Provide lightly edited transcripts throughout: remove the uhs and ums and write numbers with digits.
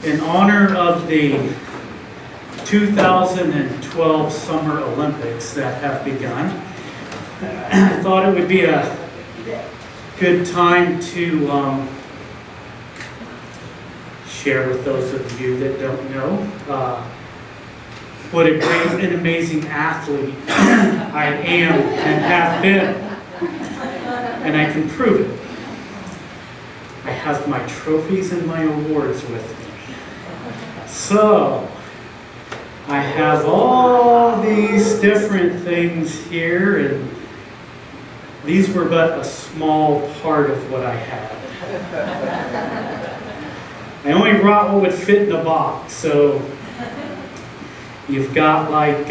In honor of the 2012 Summer Olympics that have begun, I thought it would be a good time to share with those of you that don't know what a great and amazing athlete I am and have been, and I can prove it. I have my trophies and my awards with me. So, I have all these different things here, and these were but a small part of what I had. I only brought what would fit in a box, so you've got like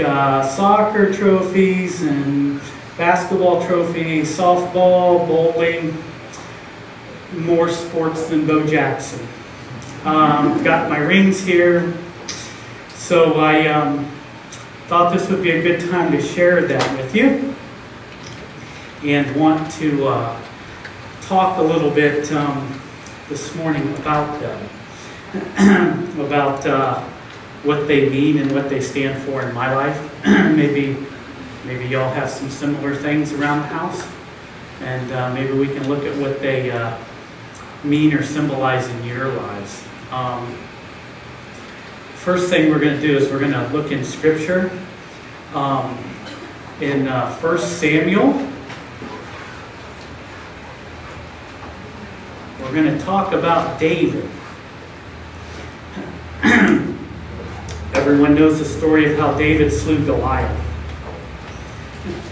soccer trophies and basketball trophies, softball, bowling, more sports than Bo Jackson. Got my rings here, so I thought this would be a good time to share that with you, and want to talk a little bit this morning about them, about what they mean and what they stand for in my life. maybe y'all have some similar things around the house, and maybe we can look at what they mean or symbolize in your lives. First thing we're going to do is we're going to look in Scripture in 1 Samuel. We're going to talk about David. Everyone knows the story of how David slew Goliath.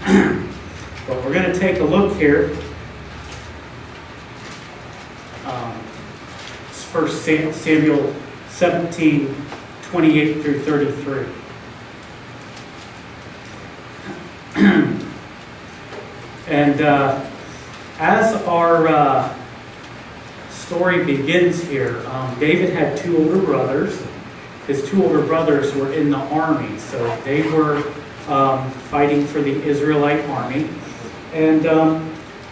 But we're going to take a look here. It's 1 Samuel 17, 28 through 33. And as our story begins here, David had two older brothers. His two older brothers were in the army, so they were fighting for the Israelite army. And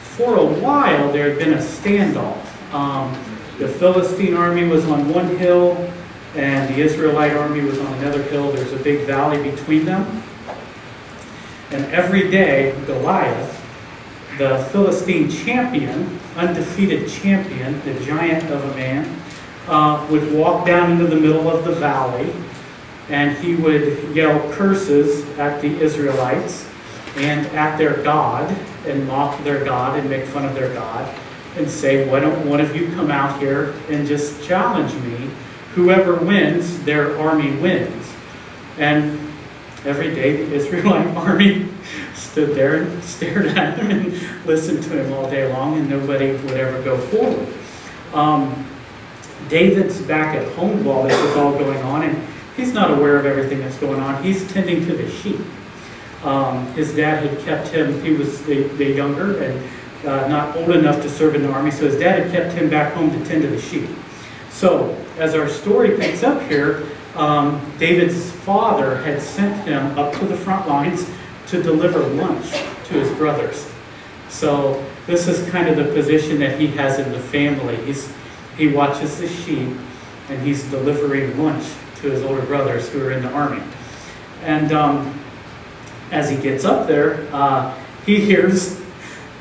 for a while, there had been a standoff. The Philistine army was on one hill, and the Israelite army was on another hill. There's a big valley between them. And every day, Goliath, the Philistine champion, undefeated champion, the giant of a man, would walk down into the middle of the valley, and he would yell curses at the Israelites and at their God, and mock their God and make fun of their God, and say, why don't one of you come out here and just challenge me? Whoever wins, their army wins. And every day the Israelite army stood there and stared at him and listened to him all day long, and nobody would ever go forward. David's back at home while this is all going on, and he's not aware of everything that's going on. He's tending to the sheep. His dad had kept him, he was the younger and not old enough to serve in the army, so his dad had kept him back home to tend to the sheep. So, as our story picks up here, David's father had sent him up to the front lines to deliver lunch to his brothers. So, this is kind of the position that he has in the family. He watches the sheep, and he's delivering lunch to his older brothers who are in the army. And as he gets up there, he hears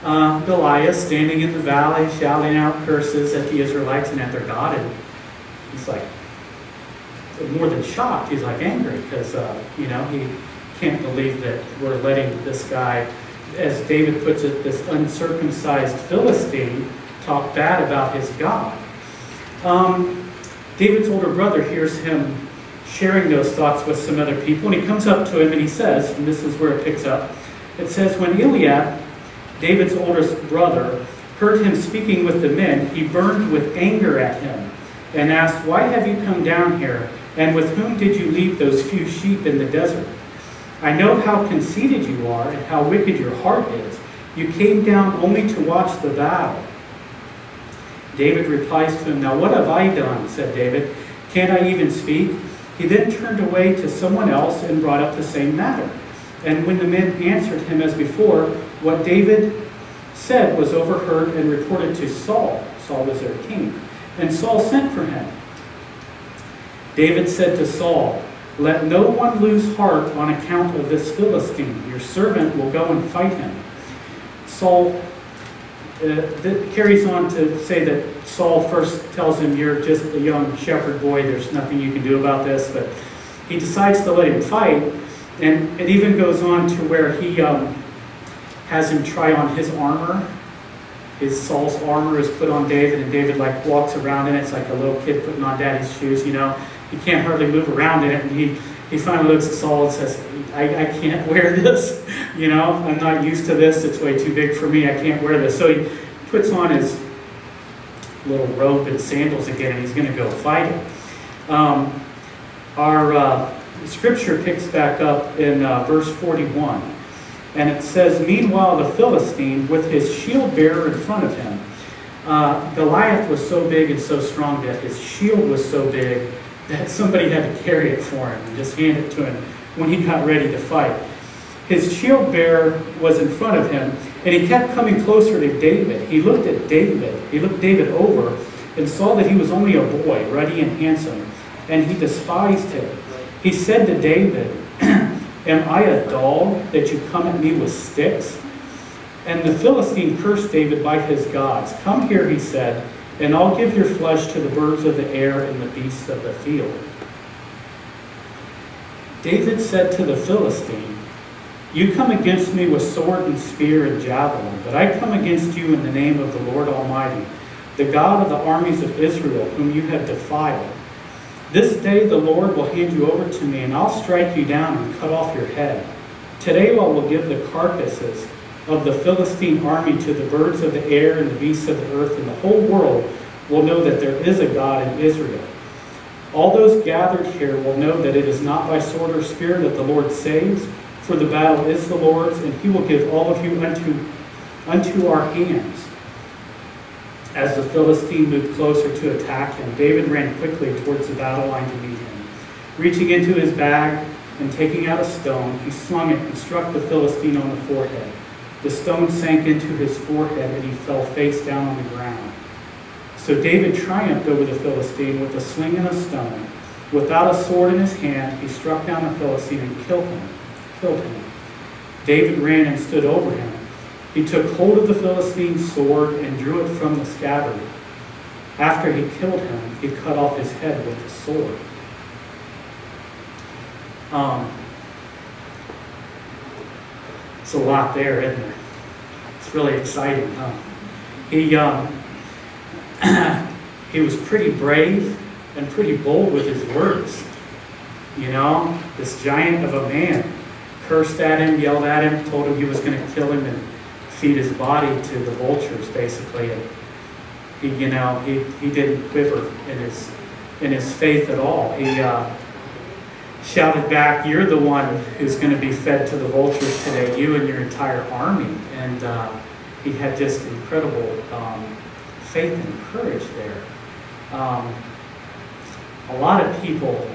Goliath standing in the valley shouting out curses at the Israelites and at their God. And he's like, more than shocked, he's like angry, because he can't believe that we're letting this guy, as David puts it, this uncircumcised Philistine, talk bad about his God. David's older brother hears him sharing those thoughts with some other people, and he comes up to him and he says, and this is where it picks up, it says, when Eliab, David's oldest brother, heard him speaking with the men, he burned with anger at him and asked, why have you come down here, and with whom did you leave those few sheep in the desert? I know how conceited you are and how wicked your heart is. You came down only to watch the battle. David replies to him, now what have I done, said David. Can't I even speak? He then turned away to someone else and brought up the same matter. And when the men answered him as before, what David said was overheard and reported to Saul. Saul was their king. And Saul sent for him. David said to Saul, "Let no one lose heart on account of this Philistine. Your servant will go and fight him." Saul carries on to say that Saul first tells him, "You're just a young shepherd boy. There's nothing you can do about this." But he decides to let him fight. And it even goes on to where he has him try on his armor. Saul's armor is put on David, and David like walks around in it. It's like a little kid putting on daddy's shoes, you know. He can't hardly move around in it, and he finally looks at Saul and says, I can't wear this, you know. I'm not used to this. It's way too big for me. I can't wear this. So he puts on his little robe and sandals again, and he's going to go fight him. Our scripture picks back up in verse 41. And it says, "Meanwhile the Philistine, with his shield bearer in front of him," Goliath was so big and so strong that his shield was so big that somebody had to carry it for him and just hand it to him when he got ready to fight. His shield bearer was in front of him, and he kept coming closer to David. He looked David over, and saw that he was only a boy, ruddy and handsome, and he despised him. He said to David, "Am I a dog that you come at me with sticks?" And the Philistine cursed David by his gods. "Come here," he said, "and I'll give your flesh to the birds of the air and the beasts of the field." David said to the Philistine, "You come against me with sword and spear and javelin, but I come against you in the name of the Lord Almighty, the God of the armies of Israel, whom you have defiled. This day the Lord will hand you over to me, and I'll strike you down and cut off your head. Today I will give the carcasses of the Philistine army to the birds of the air and the beasts of the earth, and the whole world will know that there is a God in Israel. All those gathered here will know that it is not by sword or spear that the Lord saves, for the battle is the Lord's, and he will give all of you unto our hands." As the Philistine moved closer to attack him, David ran quickly towards the battle line to meet him. Reaching into his bag and taking out a stone, he slung it and struck the Philistine on the forehead. The stone sank into his forehead, and he fell face down on the ground. So David triumphed over the Philistine with a sling and a stone. Without a sword in his hand, he struck down the Philistine and killed him. David ran and stood over him. He took hold of the Philistine's sword and drew it from the scabbard. After he killed him, he cut off his head with the sword. It's a lot there, isn't there? It's really exciting, huh? He was pretty brave and pretty bold with his words. You know, this giant of a man cursed at him, yelled at him, told him he was going to kill him and feed his body to the vultures, basically. And he didn't quiver in his faith at all. He shouted back, "You're the one who's going to be fed to the vultures today, you and your entire army." And he had just incredible faith and courage there. A lot of people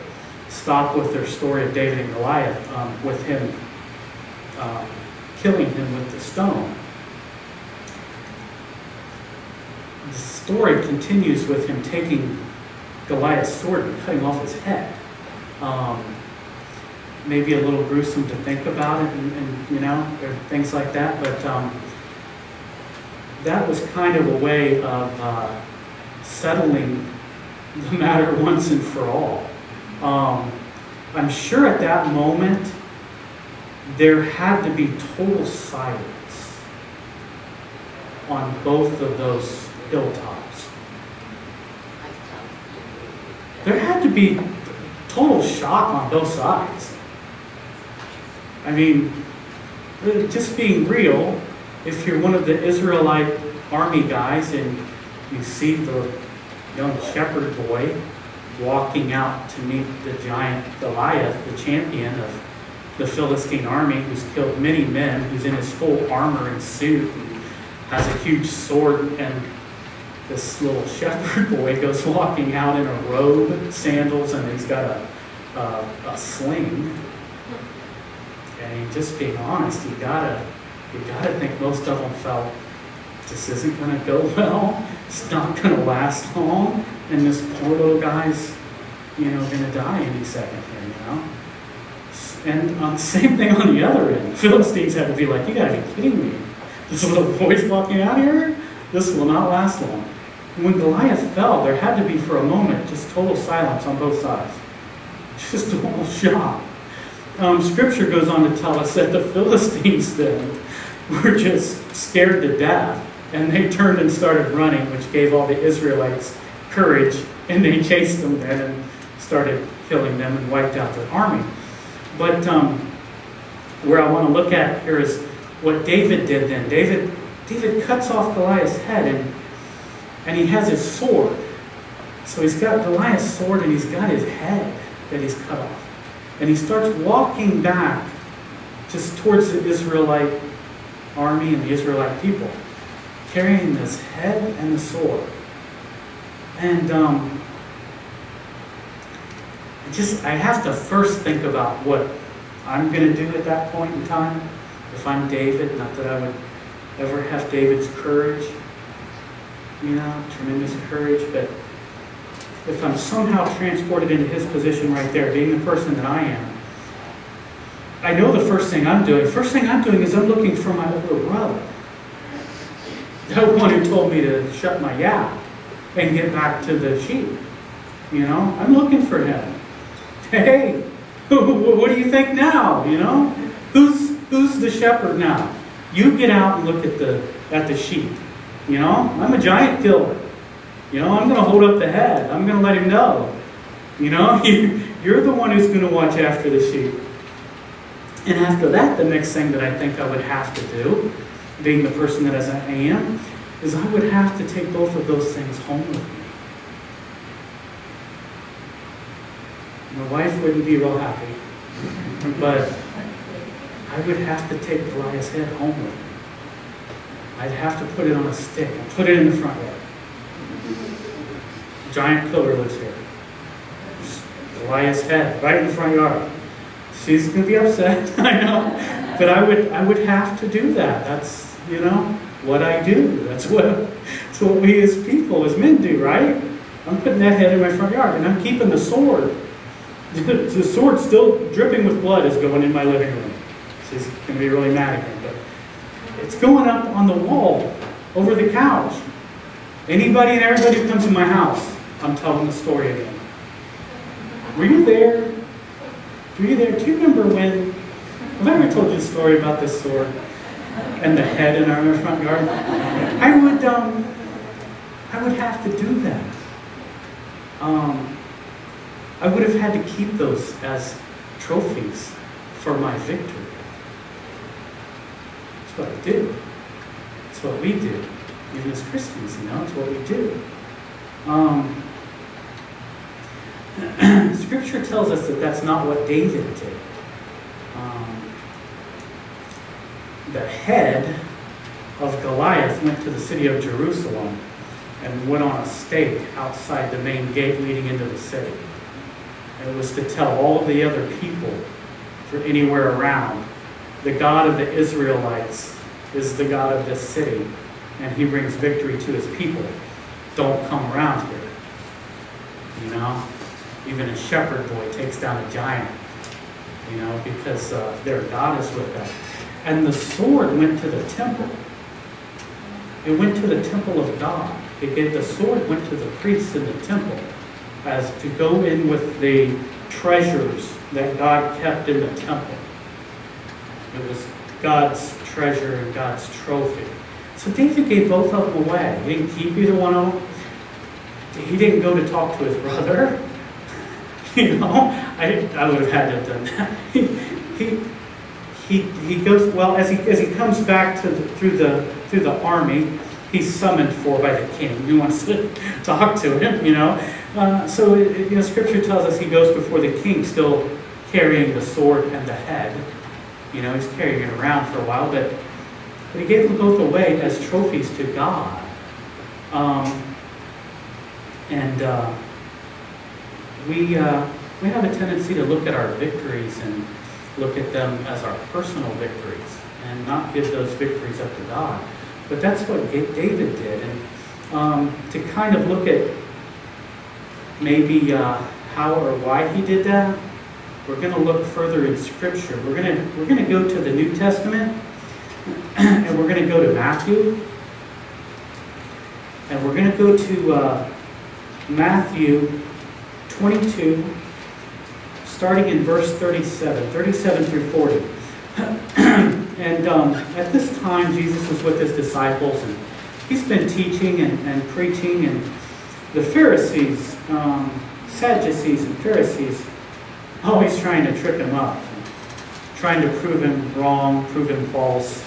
stop with their story of David and Goliath with him killing him with the stone. The story continues with him taking Goliath's sword and cutting off his head. Maybe a little gruesome to think about it, and things like that, but that was kind of a way of settling the matter once and for all. I'm sure at that moment there had to be total silence on both of those hilltops. There had to be total shock on both sides. I mean, just being real, if you're one of the Israelite army guys and you see the young shepherd boy walking out to meet the giant Goliath, the champion of the Philistine army, who's killed many men, who's in his full armor and suit, and has a huge sword, and this little shepherd boy goes walking out in a robe, sandals, and he's got a sling. And just being honest, you gotta think most of them felt this isn't gonna go well. It's not gonna last long, and this poor little guy's, going to die any second here, And same thing on the other end. The Philistines had to be like, you got to be kidding me. This little boy's walking out here? This will not last long. And when Goliath fell, there had to be, for a moment, just total silence on both sides. Just a little shock. Scripture goes on to tell us that the Philistines then were just scared to death. And they turned and started running, which gave all the Israelites courage. And they chased them then and started killing them and wiped out their army. But where I want to look at here is what David did then. David cuts off Goliath's head, and he has his sword. So he's got Goliath's sword, and he's got his head that he's cut off. And he starts walking back just towards the Israelite army and the Israelite people, carrying this head and the sword. And I have to first think about what I'm going to do at that point in time. If I'm David, not that I would ever have David's courage, tremendous courage, but if I'm somehow transported into his position right there, being the person that I am, I know the first thing I'm doing. First thing I'm doing is I'm looking for my older brother. The one who told me to shut my yap and get back to the sheep. I'm looking for him. Hey, what do you think now? Who's the shepherd now? You get out and look at the sheep. I'm a giant killer. I'm going to hold up the head. I'm going to let him know. You're the one who's going to watch after the sheep. And after that, the next thing that I think I would have to do, being the person that as I am, is I would have to take both of those things home with me. My wife wouldn't be real happy, but I would have to take Goliath's head home with me. I'd have to put it on a stick and put it in the front yard. Giant killer lives here. Goliath's head right in the front yard. She's going to be upset, I know, but I would have to do that. That's what I do. That's what we as people, as men do, right? I'm putting that head in my front yard, and I'm keeping the sword. The sword still dripping with blood is going in my living room. She's going to be really mad at me, but it's going up on the wall over the couch. Anybody and everybody who comes to my house, I'm telling the story again. Were you there? Were you there? Do you remember when? Have I ever told you a story about this sword and the head in our front yard? I would have to do that. I would have had to keep those as trophies for my victory. That's what I do. That's what we do. Even as Christians, it's what we do. Scripture tells us that that's not what David did. The head of Goliath went to the city of Jerusalem and went on a stake outside the main gate leading into the city. And it was to tell all of the other people for anywhere around, the God of the Israelites is the God of this city, and he brings victory to his people. Don't come around here. Even a shepherd boy takes down a giant, because their God is with them. And the sword went to the temple. It went to the temple of God. The sword went to the priests in the temple as to go in with the treasures that God kept in the temple. It was God's treasure and God's trophy. So David gave both of them away. He didn't keep either one of them. He didn't go to talk to his brother. I would have had to have done that. He goes, well, as he comes back through the army, he's summoned for by the king who wants to talk to him, So Scripture tells us he goes before the king still carrying the sword and the head. He's carrying it around for a while, but he gave them both away as trophies to God. We have a tendency to look at our victories and look at them as our personal victories and not give those victories up to God. But that's what David did. And to kind of look at maybe how or why he did that, we're going to look further in Scripture. We're going to go to the New Testament, and we're going to go to Matthew, and we're going to go to Matthew 22, starting in verse 37 through 40. And at this time, Jesus was with his disciples, and he's been teaching and preaching, and the Pharisees, Sadducees and Pharisees, always trying to trip him up, trying to prove him wrong, prove him false,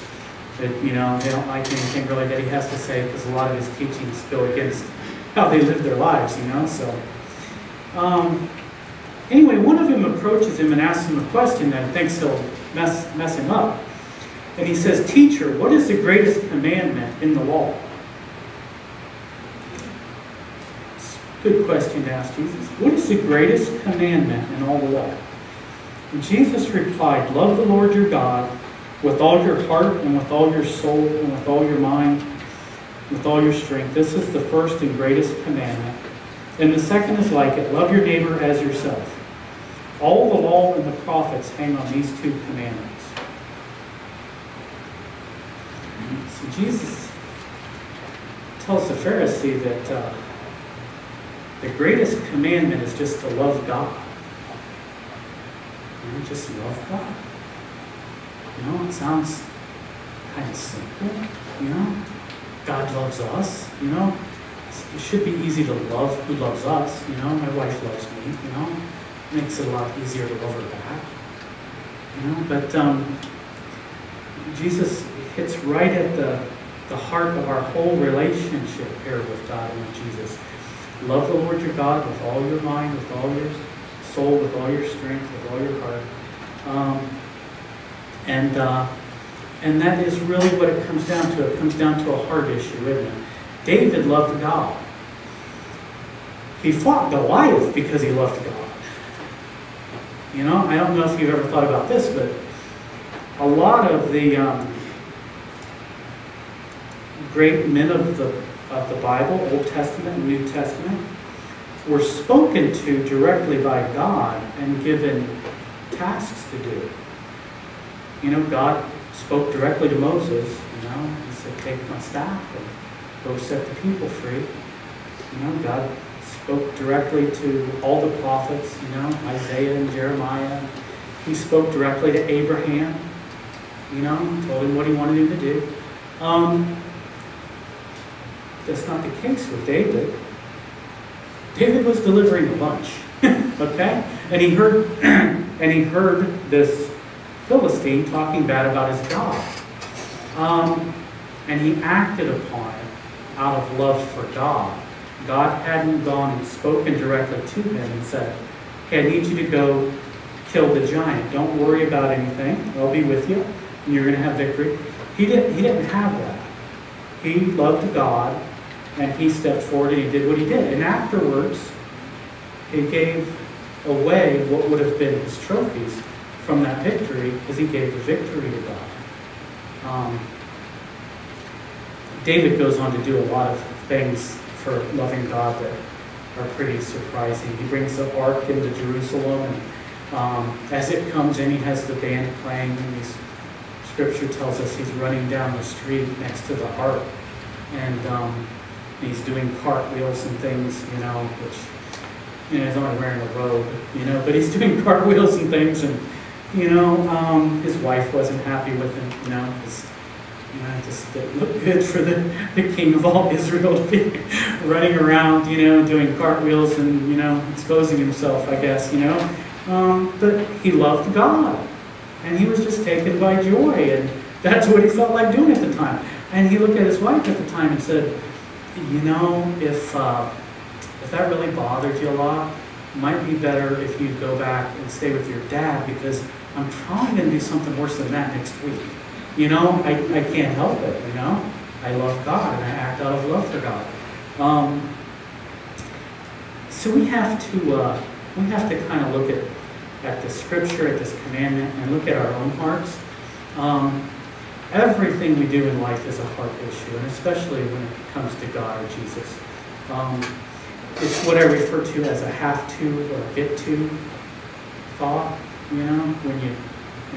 that, they don't like anything really that he has to say, because a lot of his teachings go against how they live their lives, So, anyway, one of them approaches him and asks him a question that thinks he'll mess him up. And he says, "Teacher, what is the greatest commandment in the law?" It's a good question to ask Jesus. What is the greatest commandment in all the law? And Jesus replied, "Love the Lord your God with all your heart and with all your soul and with all your mind, with all your strength. This is the first and greatest commandment. And the second is like it. Love your neighbor as yourself. All the law and the prophets hang on these two commandments." So Jesus tells the Pharisee that the greatest commandment is just to love God. Just love God. It sounds kind of simple, God loves us, It should be easy to love who loves us, My wife loves me, It makes it a lot easier to love her back, But Jesus hits right at the heart of our whole relationship here with God and with Jesus. Love the Lord your God with all your mind, with all your soul, with all your strength, with all your heart. And that is really what it comes down to. It comes down to a heart issue, isn't it? David loved God. He fought Goliath because he loved God. I don't know if you've ever thought about this, but a lot of the great men of the Bible, Old Testament and New Testament, were spoken to directly by God and given tasks to do. God spoke directly to Moses. He said, "Take my staff and go set the people free." God spoke directly to all the prophets. Isaiah and Jeremiah. He spoke directly to Abraham. Told him what he wanted him to do. That's not the case with David. David was delivering a bunch, okay? And he heard this Philistine talking bad about his God, and he acted upon it out of love for God. God hadn't gone and spoken directly to him and said, "Hey, I need you to go kill the giant. Don't worry about anything. I'll be with you, and you're going to have victory." He didn't have that. He loved God, and he stepped forward and he did what he did. And afterwards, he gave away what would have been his trophies from that victory, because he gave the victory to God. David goes on to do a lot of things for loving God that are pretty surprising. He brings the ark into Jerusalem, and as it comes in, he has the band playing, and Scripture tells us he's running down the street next to the ark, and he's doing cartwheels and things, which, he's only wearing a robe, but he's doing cartwheels and things, and, his wife wasn't happy with him, because, it just didn't look good for the king of all Israel to be running around, doing cartwheels and, exposing himself, I guess, but he loved God, and he was just taken by joy, and that's what he felt like doing at the time. And he looked at his wife at the time and said, if that really bothered you a lot, it might be better if you go back and stay with your dad, because I'm probably going to do something worse than that next week. I can't help it, I love God, and I act out of love for God. So we have to kind of look at the Scripture, at this commandment, and look at our own hearts. Everything we do in life is a heart issue, and especially when it comes to God or Jesus. it's what I refer to as a have-to or get-to thought. You know, when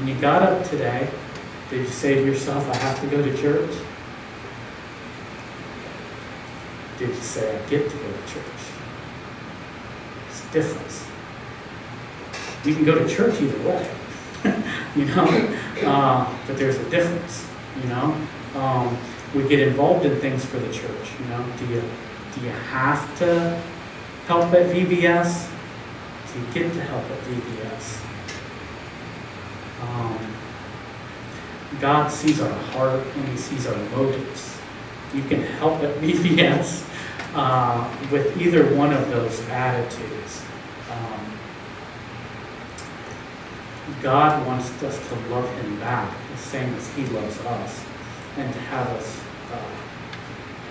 you got up today, did you say to yourself, I have to go to church? Did you say, I get to go to church? It's a difference. You can go to church either way, you know, but there's a difference, you know. We get involved in things for the church, you know. Do you have to help at VBS? Do you get to help at VBS? God sees our heart and He sees our motives. You can help at VBS with either one of those attitudes. God wants us to love Him back the same as He loves us, and to have us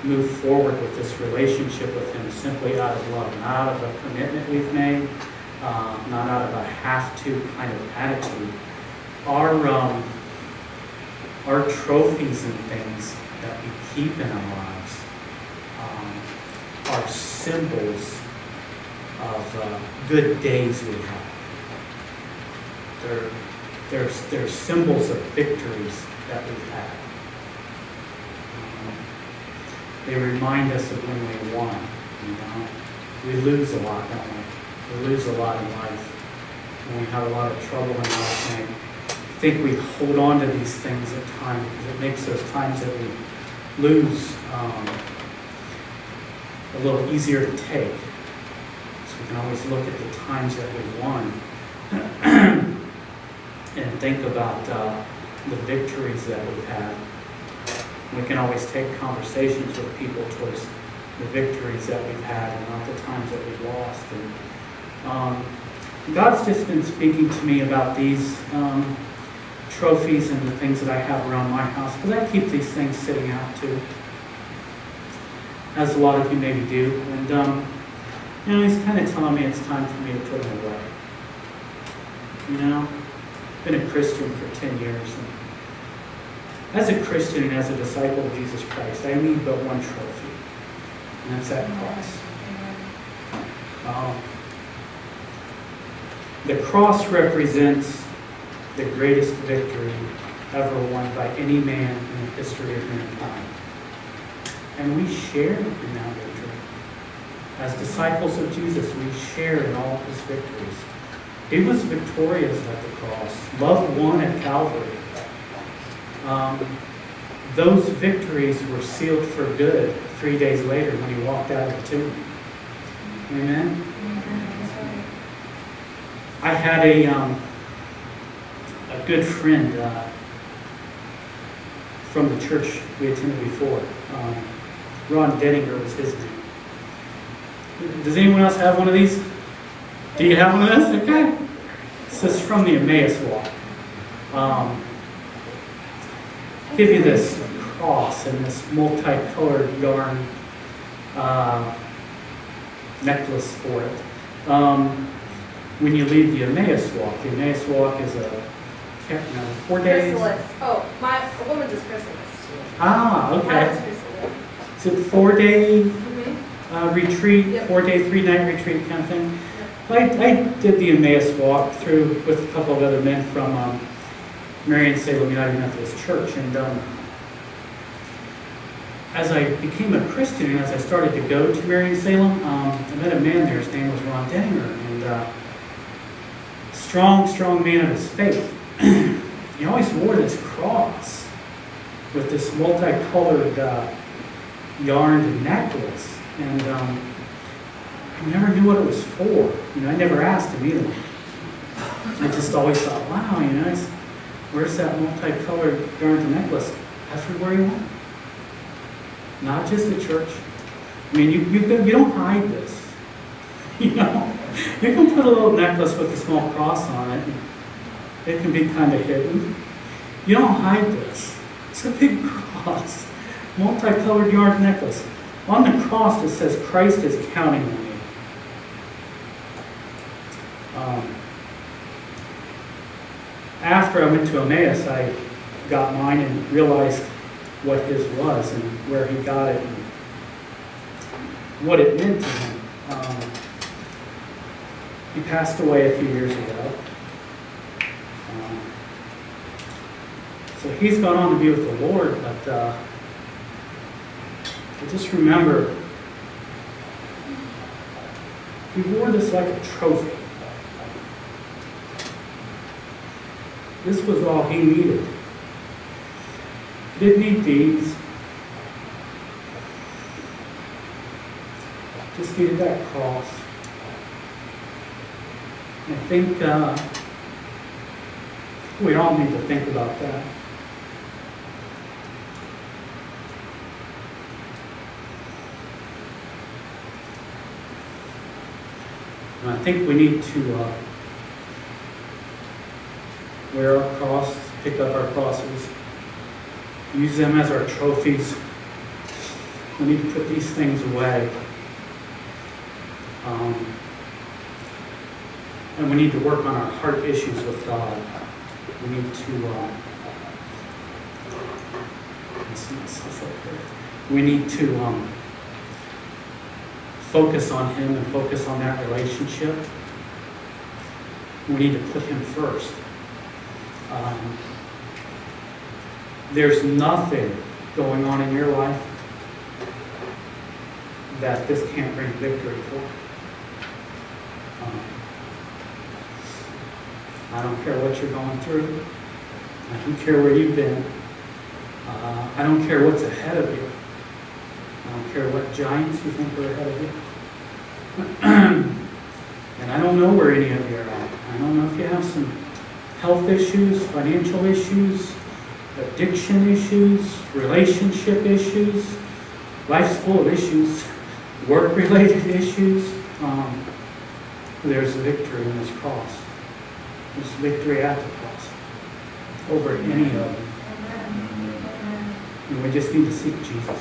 move forward with this relationship with Him simply out of love, not out of a commitment we've made, not out of a have-to kind of attitude. Our trophies and things that we keep in our lives are symbols of good days we have. They're symbols of victories that we've had. They remind us of when we won. You know, we lose a lot, don't we? We lose a lot in life. When we have a lot of trouble in life, and I think we hold on to these things at times because it makes those times that we lose a little easier to take. So we can always look at the times that we won and think about the victories that we've had. We can always take conversations with people towards the victories that we've had and not the times that we've lost. And God's just been speaking to me about these trophies and the things that I have around my house, because I keep these things sitting out too, as a lot of you maybe do. And you know, He's kind of telling me it's time for me to put them away. You know, I've been a Christian for 10 years. And as a Christian and as a disciple of Jesus Christ, I need but one trophy, and that's that cross. The cross represents the greatest victory ever won by any man in the history of mankind. And we share in that victory. As disciples of Jesus, we share in all His victories. He was victorious at the cross. Love won at Calvary. Those victories were sealed for good 3 days later when He walked out of the tomb. Amen? I had a good friend from the church we attended before. Ron Denninger was his name. Does anyone else have one of these? Do you have one of this? Okay. This is from the Emmaus Walk. Give you this cross and this multicolored yarn necklace for it. When you leave the Emmaus Walk is a 4 days. Chrysalis. Oh, a woman's is chrysalis. Ah, okay. Mine's chrysalis. It's a 4-day retreat, Yep. 4-day, 3-night retreat kind of thing. I did the Emmaus Walk through with a couple of other men from Marion-Salem United Methodist Church, and as I became a Christian and as I started to go to Marion-Salem, I met a man there. His name was Ron Denninger, and strong man of his faith. He always wore this cross with this multicolored yarn necklace, and I never knew what it was for. You know, I never asked him either. I just always thought, wow, you know, where's that multicolored yarn necklace? Everywhere you went. Not just at church. I mean, you don't hide this. You know, you can put a little necklace with a small cross on it. It can be kind of hidden. You don't hide this. It's a big cross. Multicolored yarn necklace. On the cross it says, Christ is counting on you. After I went to Emmaus, I got mine and realized what his was and where he got it and what it meant to him. He passed away a few years ago. So he's gone on to be with the Lord, but I just remember he wore this like a trophy. This was all he needed. He didn't need deeds. Just needed that cross. I think we all need to think about that. And I think we need to wear our cross, pick up our crosses, use them as our trophies. We need to put these things away. And we need to work on our heart issues with God. We need to we need to focus on Him and focus on that relationship. We need to put Him first. There's nothing going on in your life that this can't bring victory for. I don't care what you're going through. I don't care where you've been. I don't care what's ahead of you. I don't care what giants you think are ahead of you. And I don't know where any of you are at. I don't know if you have some health issues, financial issues, addiction issues, relationship issues. Life's full of issues, work-related issues. There's victory in this cross. There's victory at the cross over any of them. And we just need to seek Jesus.